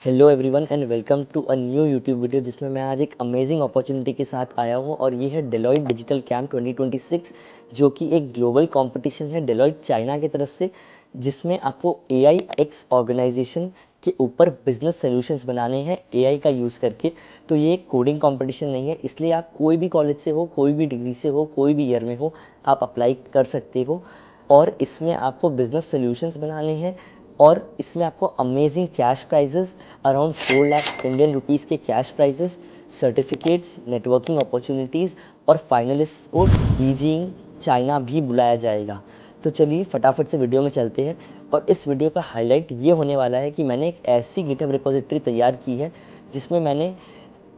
Hello everyone and welcome to a new YouTube video जिसमें मैं आज एक अमेजिंग अपॉर्चुनिटी के साथ आया हूँ और ये है डेलॉयट डिजिटल कैम्प 2026 जो कि एक ग्लोबल कंपटीशन है डेलॉयट चाइना की तरफ से, जिसमें आपको एआई एक्स ऑर्गेनाइजेशन के ऊपर बिजनेस सॉल्यूशंस बनाने हैं एआई का यूज़ करके। तो ये एक कोडिंग कंपटीशन नहीं है, इसलिए आप कोई भी कॉलेज से हो, कोई भी डिग्री से हो, कोई भी ईयर में हो, आप अप्लाई कर सकते हो। और इसमें आपको बिजनेस सॉल्यूशंस बनाने हैं और इसमें आपको amazing cash prizes, around 4 lakh Indian rupees के cash prizes, certificates, networking opportunities और फाइनलिस्ट को बीजिंग चाइना भी बुलाया जाएगा। तो चलिए फटाफट से वीडियो में चलते हैं। और इस वीडियो का हाईलाइट ये होने वाला है कि मैंने एक ऐसी गिटहब रिपोजिटरी तैयार की है जिसमें मैंने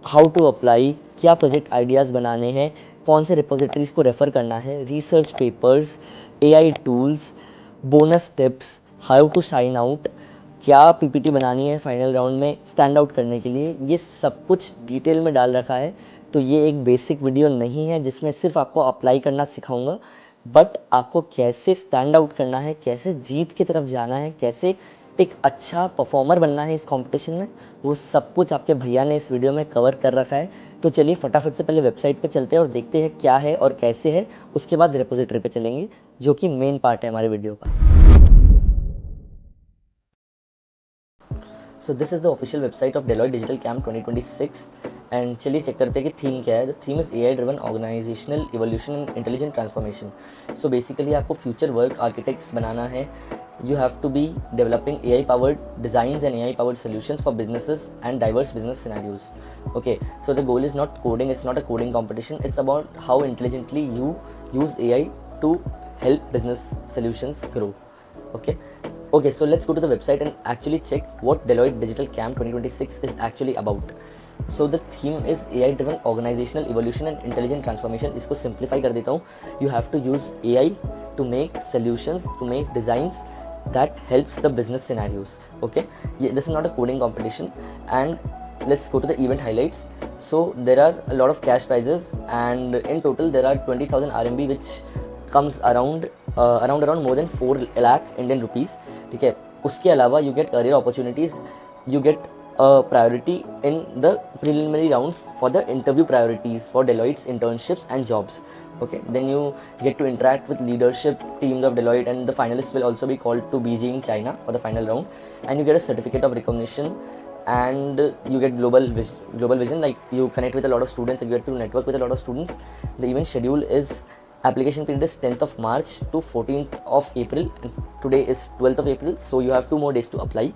हाउ टू अप्लाई, क्या प्रोजेक्ट आइडियाज़ बनाने हैं, कौन से रिपोजिटरीज़ को रेफ़र करना है, research papers, AI tools, bonus tips, how to sign out, क्या पीपीटी बनानी है फाइनल राउंड में स्टैंड आउट करने के लिए, ये सब कुछ डिटेल में डाल रखा है। तो ये एक बेसिक वीडियो नहीं है जिसमें सिर्फ आपको अप्लाई करना सिखाऊंगा, बट आपको कैसे स्टैंड आउट करना है, कैसे जीत की तरफ जाना है, कैसे एक अच्छा परफॉर्मर बनना है इस कंपटीशन में, वो सब कुछ आपके भैया ने इस वीडियो में कवर कर रखा है। तो चलिए फटाफट से पहले वेबसाइट पे चलते हैं और देखते हैं क्या है और कैसे है, उसके बाद रिपोजिटरी पे चलेंगे जो कि मेन पार्ट है हमारे वीडियो का। So this is the official website of Deloitte digital camp 2026 and चलिए चेक करते हैं कि थीम क्या है। The theme is AI driven organizational evolution and intelligent transformation. So basically आपको फ्यूचर वर्क आर्किटेक्ट्स बनाना है। You have to be developing AI powered designs and AI powered solutions for businesses and diverse business scenarios. Okay, so the goal is not coding, it's not a coding competition, it's about how intelligently you use AI to help business solutions grow. Okay, so let's go to the website and actually check what Deloitte Digital Camp 2026 is actually about. So the theme is AI driven organizational evolution and intelligent transformation. इसको simplify कर देता हूँ. You have to use AI to make solutions, to make designs that helps the business scenarios. Okay, this is not a coding competition. And let's go to the event highlights. So there are a lot of cash prizes and in total there are 20,000 RMB which comes around more than 4 lakh Indian rupees. ठीक है, उसके अलावा you get career opportunities, you get priority in the preliminary rounds for the interview priorities for Deloitte's internships and jobs. Okay, then you get to interact with leadership teams of Deloitte and the finalists will also be called to Beijing, China for the final round, and you get a certificate of recognition and you get global vision, like you connect with a lot of students and you get to network with a lot of students. The event schedule is, application period is 10th of March to 14th of April and today is 12th of April, so you have 2 more days to apply.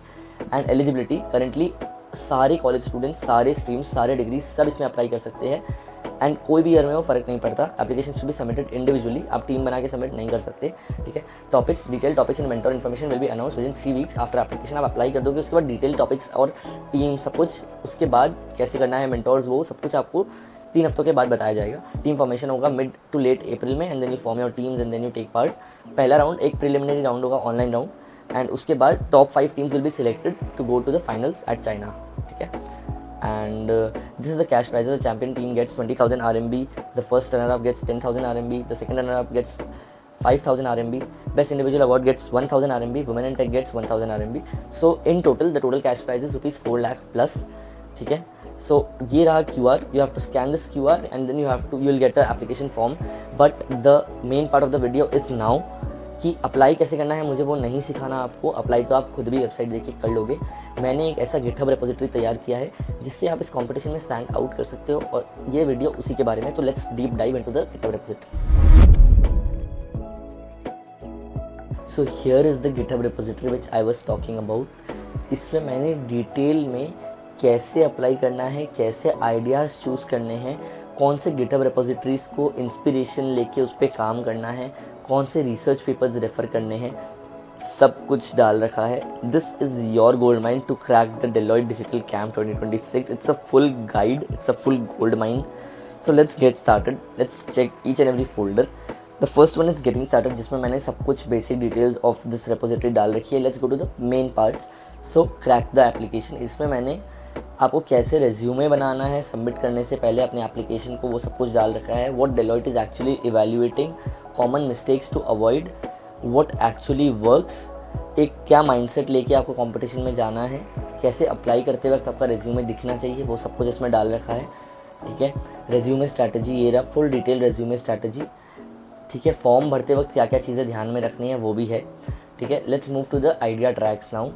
And eligibility, currently सारे college students, सारे streams, सारे degree सब इसमें apply कर सकते हैं and कोई भी ईयर में हो फ़र्क नहीं पड़ता। Application should be submitted individually, आप टीम बना के सबमिट नहीं कर सकते। ठीक है, topics, detail topics and mentor information will be announce with in 3 weeks after application. आप अप्लाई कर दोगे, उसके बाद डिटेल टॉपिक्स और टीम सब कुछ, उसके बाद कैसे करना है मेंटर्स, वो सब कुछ आपको 3 हफ्तों के बाद बताया जाएगा। टीम फॉर्मेशन होगा मिड टू लेट अप्रैल में and then you form your teams and then you take part. पहला राउंड एक प्रिलिमिनरी राउंड होगा, ऑनलाइन राउंड, एंड उसके बाद top 5 teams will be selected to go to the finals at China. ठीक है, and this is the cash prizes. The champion team gets 20,000 RMB, the first runner up gets 10,000 RMB, the second runner up gets 5,000 RMB, best individual award gets 1,000 RMB, women in tech gets 1,000 RMB. So in total the total cash prize is rupees 4 lakh plus. ठीक है, so ये रहा QR. You have to scan this QR and then you will get the application form, but the main part of the video is now कि apply कैसे करना है मुझे वो नहीं सिखाना आपको। अप्लाई तो आप खुद भी वेबसाइट देख के कर लोगे। मैंने एक ऐसा गिटहब रिपोजिटरी तैयार किया है जिससे आप इस कंपटीशन में स्टैंड आउट कर सकते हो और ये वीडियो उसी के बारे में। तो let's deep dive into the GitHub repository. So here is the GitHub repository which I was talking about. इसमें मैंने डिटेल में कैसे अप्लाई करना है, कैसे आइडियाज़ चूज़ करने हैं, कौन से गिटहब रिपोजिटरीज़ को इंस्पिरेशन लेके उस पर काम करना है, कौन से रिसर्च पेपर्स रेफ़र करने हैं, सब कुछ डाल रखा है। This is your gold mine to crack the Deloitte digital camp 2026। It's a full guide, it's a full gold mine. So let's get started, let's check each and every folder. The first one is getting started, जिसमें मैंने सब कुछ basic details of this repository डाल रखी है। Let's go to the main parts. So crack the application, इसमें मैंने आपको कैसे रेज्यूमे बनाना है सबमिट करने से पहले अपने एप्लीकेशन को, वो सब कुछ डाल रखा है। What Deloitte is actually evaluating, common mistakes to avoid, what actually works, एक क्या माइंडसेट लेके आपको कंपटीशन में जाना है, कैसे अप्लाई करते वक्त आपका रेज्यूमे दिखना चाहिए, वो सब कुछ इसमें डाल रखा है। ठीक है, रेज्यूमे स्ट्रैटेजी ये रहा, फुल डिटेल रेज्यूमे स्ट्रैटेजी। ठीक है, फॉर्म भरते वक्त क्या क्या चीज़ें ध्यान में रखनी है वो भी है। ठीक है, let's move to the idea tracks now.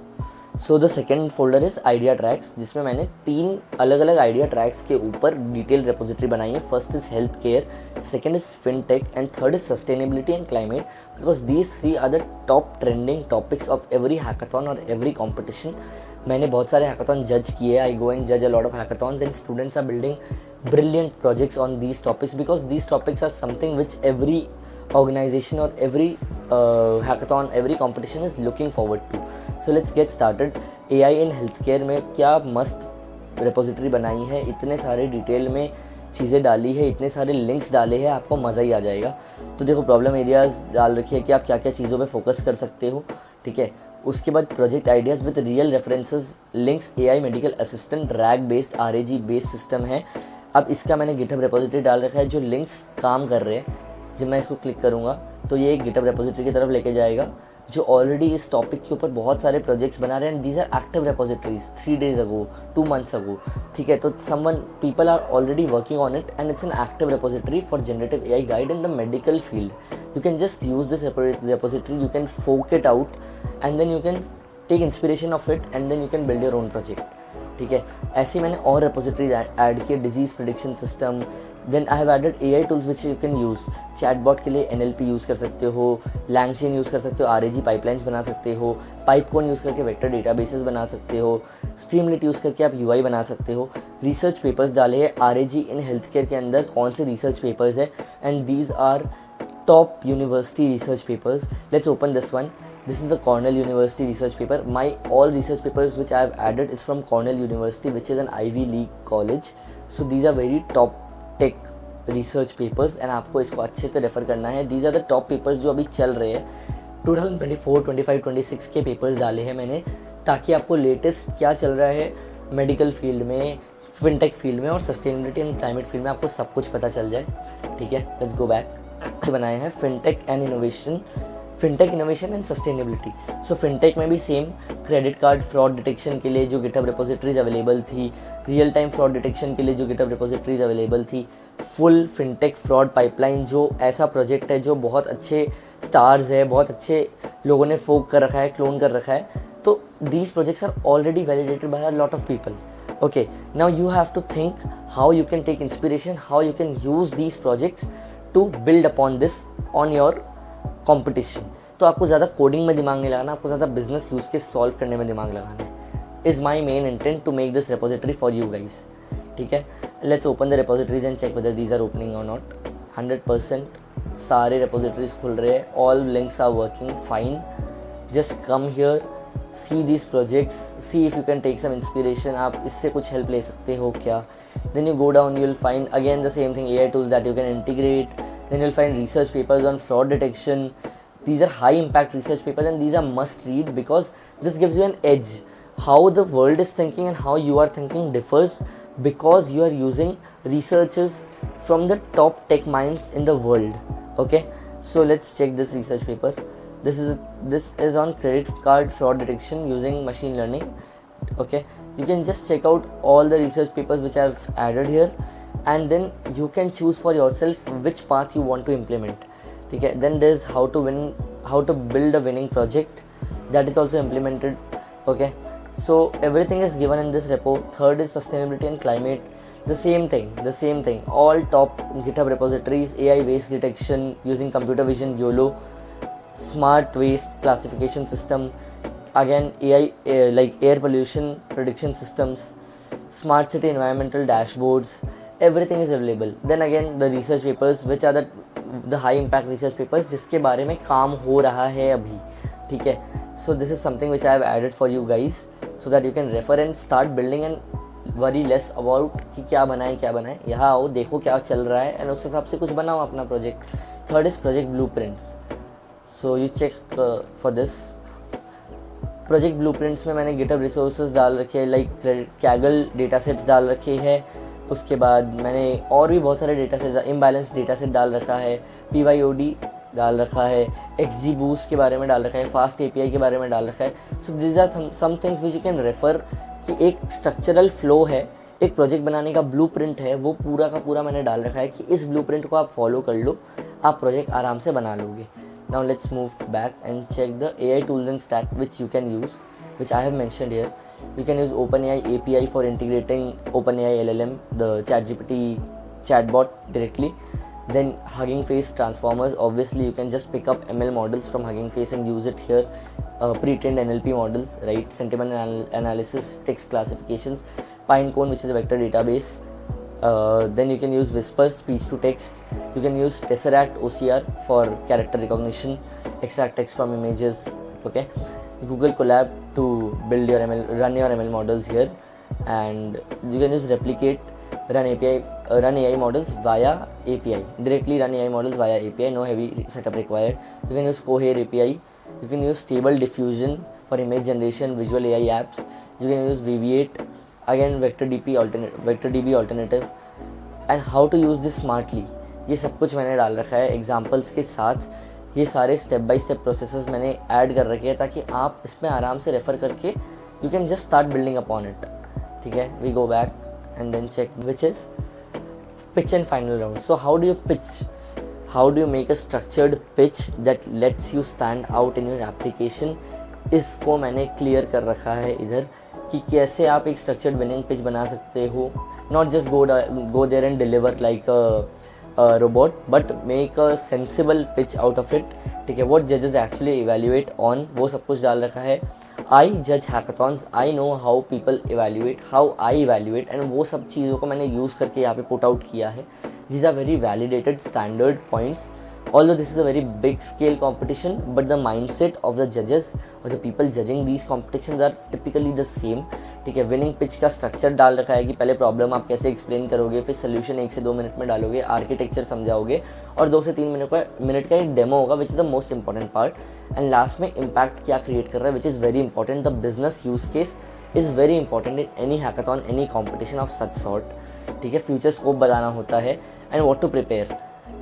So the second folder is idea tracks, जिसमें मैंने 3 अलग अलग आइडिया ट्रैक्स के ऊपर डिटेल रेपोजिटरी बनाई है। First is health care, second is fintech and third is sustainability and climate, because these 3 are the top trending topics of every hackathon और every competition. मैंने बहुत सारे हैकाथॉन जज किए, आई गो एंड जज a lot of hackathons and students are building brilliant projects on these topics, because these topics are something which every organization or every hackathon, every competition is looking forward to. So let's get started. AI in healthcare में क्या मस्त repository बनाई है, इतने सारे detail में चीज़ें डाली है, इतने सारे लिंक्स डाले हैं, आपको मज़ा ही आ जाएगा। तो देखो, प्रॉब्लम एरियाज़ डाल रखी है कि आप क्या क्या चीज़ों पे फोकस कर सकते हो। ठीक है, उसके बाद project ideas with real references, links, AI medical assistant, rag based, RAG based system है। अब इसका मैंने गिटहब रेपोजिटरी डाल रखा है जो लिंक्स काम कर रहे हैं। जब मैं इसको क्लिक करूँगा तो ये एक गिटहब रेपोजिटरी की तरफ लेके जाएगा जो ऑलरेडी इस टॉपिक के ऊपर बहुत सारे प्रोजेक्ट्स बना रहे हैं। These are active repositories 3 days ago, 2 months ago. ठीक है, तो people are already working on it and it's an active repository for generative AI guide in the medical field. You can just use this repository, you can fork it out and then you can take inspiration of it and then you can build your own project. ठीक है, ऐसे ही मैंने और repositories add किए, disease prediction system. Then I have added AI tools which you can use. Chatbot के लिए NLP use कर सकते हो, LangChain यूज़ कर सकते हो, RAG पाइपलाइंस बना सकते हो, पाइपकॉन यूज़ करके वेक्टर डेटाबेसेस बना सकते हो, स्ट्रीमलिट यूज़ करके आप UI बना सकते हो। रिसर्च पेपर्स डाले हैं RAG इन हेल्थ केयर के अंदर, कौन से रिसर्च पेपर्स है, and these are top university research papers. Let's open this one. This is the Cornell University research paper. My all research papers which I have added is from Cornell University, which is an Ivy League college. So these are very top tech research papers and आपको इसको अच्छे से refer करना है। These are the top papers जो अभी चल रहे हैं। 2024, 25, 26 के पेपर्स डाले हैं मैंने, ताकि आपको लेटेस्ट क्या चल रहा है मेडिकल फील्ड में, फिनटेक फील्ड में और सस्टेनेबिलिटी एंड क्लाइमेट फील्ड में आपको सब कुछ पता चल जाए। ठीक है, लेट्स गो बैक। बनाए हैं fintech and innovation, fintech innovation and sustainability. So fintech में भी same, credit card fraud detection के लिए जो गिटहब रिपोजिटरीज अवेलेबल थी, रियल टाइम फ्रॉड डिटेक्शन के लिए जो गिटहब रिपोजिटरीज अवेलेबल थी, फुल फिनटेक फ्रॉड पाइपलाइन जो ऐसा प्रोजेक्ट है जो बहुत अच्छे स्टार्स है, बहुत अच्छे लोगों ने फोक कर रखा है, क्लोन कर रखा है। तो these projects are already validated by a lot of people. Okay, now you have to think how you can take inspiration, how you can use these projects to build upon this on your competition. तो आपको ज़्यादा coding में दिमाग नहीं लगाना, आपको ज़्यादा business use के सॉल्व करने में दिमाग लगाना है. Is my main intent to make this repository for you guys. ठीक है, let's open the repositories and check whether these are opening or not. 100% सारे रेपोजिटरीज खुल रहे हैं, all links are working fine. Just come here, see these projects, see if you can take some inspiration. आप इससे कुछ help ले सकते हो क्या. Then you go down, you'll find again the same thing, AI tools that you can integrate. Then you'll find research papers on fraud detection. These are high impact research papers and these are must read because this gives you an edge. How the world is thinking and how you are thinking differs because you are using researchers from the top tech minds in the world. Okay, so let's check this research paper. This is on credit card fraud detection using machine learning. Okay, you can just check out all the research papers which I have added here and then you can choose for yourself which path you want to implement. Okay, then there's how to build a winning project, that is also implemented. Okay, so everything is given in this repo. Third is sustainability and climate, the same thing, all top GitHub repositories. AI waste detection using computer vision, YOLO, smart waste classification system, again AI like air pollution prediction systems, smart city environmental dashboards, everything is available. Then again the research papers which are the high impact research papers जिसके बारे में काम हो रहा है अभी. ठीक है, so this is something which I have added for you guys so that you can refer and start building and worry less about कि क्या बनाए. यहाँ आओ, देखो क्या चल रहा है and उस हिसाब से कुछ बनाओ अपना project. Third is project blueprints. So you check for this. Project blueprints में मैंने गिटहब रिसोर्सेज डाल रखे हैं, लाइक कैगल डेटा सेट्स डाल रखे हैं. उसके बाद मैंने और भी बहुत सारे data sets, imbalance data set डाल रखा है, PYOD डाल रखा है, XG बूस्ट के बारे में डाल रखा है, फास्ट API के बारे में डाल रखा है। So this are some things which you can refer कि एक स्ट्रक्चरल फ्लो है, एक प्रोजेक्ट बनाने का ब्लूप्रिंट है, वो पूरा का पूरा मैंने डाल रखा है कि इस ब्लूप्रिंट को आप फॉलो कर लो, आप प्रोजेक्ट आराम से बना लोगे। Now let's move back and check the AI tools and stack which you can use, which I have mentioned here. You can use OpenAI API for integrating OpenAI LLM, the ChatGPT chatbot directly. Then Hugging Face transformers, obviously you can just pick up ML models from Hugging Face and use it here. Pre-trained NLP models, right? Sentiment analysis, text classifications, Pinecone, which is a vector database. Then you can use Whisper, speech to text. You can use Tesseract OCR for character recognition, extract text from images. Okay, Google Colab to build your run your ML models here, and you can use Replicate, run AI models via API, directly run AI models via API, no heavy setup required. You can use Cohere API. You can use Stable Diffusion for image generation, visual AI apps. You can use Viviate, again VectorDB alternative, and how to use this smartly. ये सब कुछ मैंने डाल रखा है examples के साथ। ये सारे स्टेप बाय स्टेप प्रोसेसेस मैंने ऐड कर रखे हैं ताकि आप इसमें आराम से रेफ़र करके you can just start building upon it. ठीक है, we go back and then check which is pitch and final round. So how do you pitch? How do you make a structured pitch that lets you stand out in your application? इसको मैंने clear कर रखा है इधर कि कैसे आप एक स्ट्रक्चर्ड विनिंग पिच बना सकते हो, not just go there and deliver like a robot, but make a sensible pitch out of it. ठीक है, व्हाट जजेस एक्चुअली इवेल्युएट ऑन, वो सब कुछ डाल रखा है। आई जज hackathons, I know how people evaluate, how I evaluate, and वो सब चीज़ों को मैंने यूज़ करके यहाँ पे पुट आउट किया है। These are very validated standard points. Although this is a very big scale competition, but the mindset of the judges or the people judging these competitions are typically the same. ठीक है, winning pitch का structure डाल रखा है कि पहले problem आप कैसे एक्सप्लेन करोगे, फिर सोल्यूशन 1 से 2 मिनट में डालोगे, आर्किटेक्चर समझाओगे, और 2 से 3 मिनट का एक डेमो होगा which is the most important part, and last में इम्पैक्ट क्या क्रिएट कर रहा है which is very important. The business use case is very important in any hackathon, any competition of such sort. ठीक है, फ्यूचर स्कोप बताना होता है and what to prepare,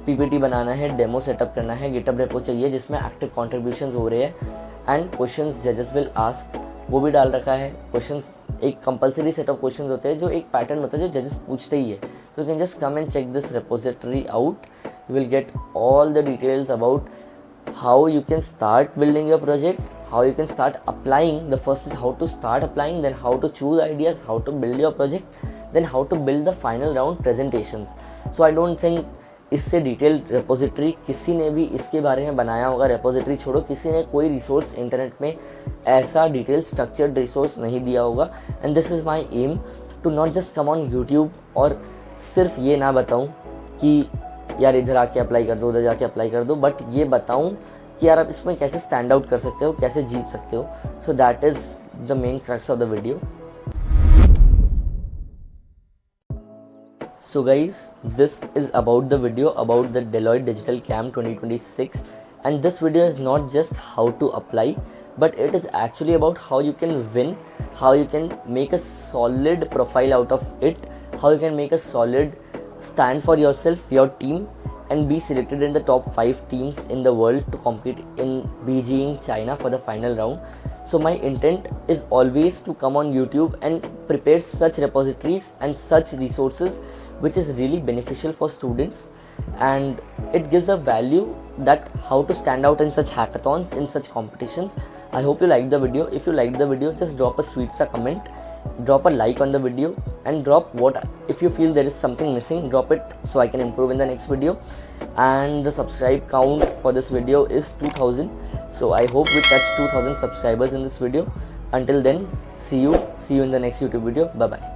PPT बनाना है, डेमो सेटअप करना है, गिटहब रेपो चाहिए जिसमें एक्टिव कॉन्ट्रीब्यूशंस हो रहे हैं, एंड क्वेश्चंस जजेस विल आस्क, वो भी डाल रखा है। क्वेश्चंस एक कंपलसरी सेट ऑफ क्वेश्चंस होते हैं, जो एक पैटर्न होता है जो जजेस पूछते ही है। तो you can just come and check this repository out, you will get all the details about how you can start building your project, how you can start applying. The first is how to start applying, then how to choose ideas, how to build your project, then how to build the final round presentations. So I don't think इससे detailed repository किसी ने भी इसके बारे में बनाया होगा। Repository छोड़ो, किसी ने कोई रिसोर्स इंटरनेट में ऐसा डिटेल स्ट्रक्चर्ड रिसोर्स नहीं दिया होगा। And this is my aim to not just come on YouTube और सिर्फ ये ना बताऊँ कि यार इधर आके अप्लाई कर दो, उधर जाके अप्लाई कर दो, बट ये बताऊँ कि यार आप इसमें कैसे स्टैंड आउट कर सकते हो, कैसे जीत सकते हो। So that is the main crux of the video. So guys, this is about the video about the Deloitte Digital Camp 2026, and this video is not just how to apply, but it is actually about how you can win, how you can make a solid profile out of it, how you can make a solid stand for yourself, your team, and be selected in the top 5 teams in the world to compete in Beijing, China for the final round. So my intent is always to come on YouTube and prepare such repositories and such resources which is really beneficial for students, and it gives a value that how to stand out in such hackathons, in such competitions. I hope you liked the video. If you liked the video, just drop a sweet sa comment, drop a like on the video, and drop what if you feel there is something missing, drop it so I can improve in the next video. And the subscribe count for this video is 2000, so I hope we touch 2000 subscribers in this video. Until then, see you in the next YouTube video. Bye bye.